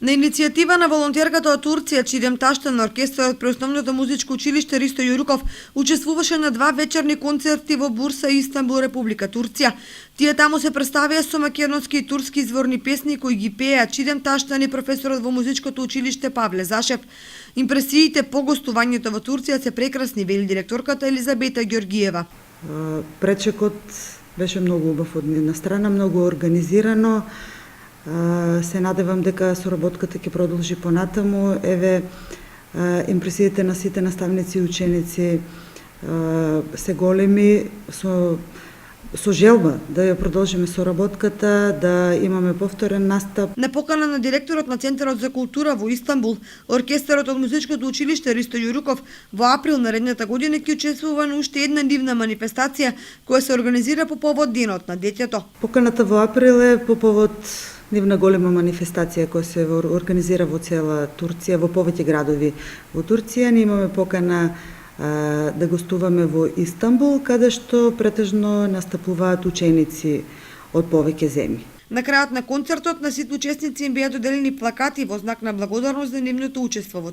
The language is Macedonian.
На иницијатива на волонтерката од Турција Чидем Таштан, оркестарот при Основното музичко училиште Ристо Јуруков учествуваше на 2 вечерни концерти во Бурса, Истанбул, Република Турција. Тие таму се представија со македонски и турски изворни песни кои ги пееа Чидем Таштан и професорот во музичкото училиште Павле Зашев. Импресиите по гостувањето во Турција се прекрасни, вели директорката Елизабета Ѓоргиева. Пречекот беше многу убав од една страна, многу организирано. Се надевам дека соработката ќе продолжи понатаму. Еве, импресиите на сите наставници и ученици се големи, со желба да ја продолжиме соработката, да имаме повторен настап. На покана на директорот на Центарот за култура во Истанбул, оркестарот од музичкото училиште Ристо Јуруков во април наредната година ќе учествува на уште една дивна манифестација која се организира по повод Денот на детето. Поканата во април е по повод нивна голема манифестација која се организира во цела Турција, во повеќе градови во Турција. Ние имаме покана да гостуваме во Истанбул, каде што претежно настапуваат ученици од повеќе земји. На крајот на концертот на сите учесници им беа доделени плакати во знак на благодарност за нивното учество во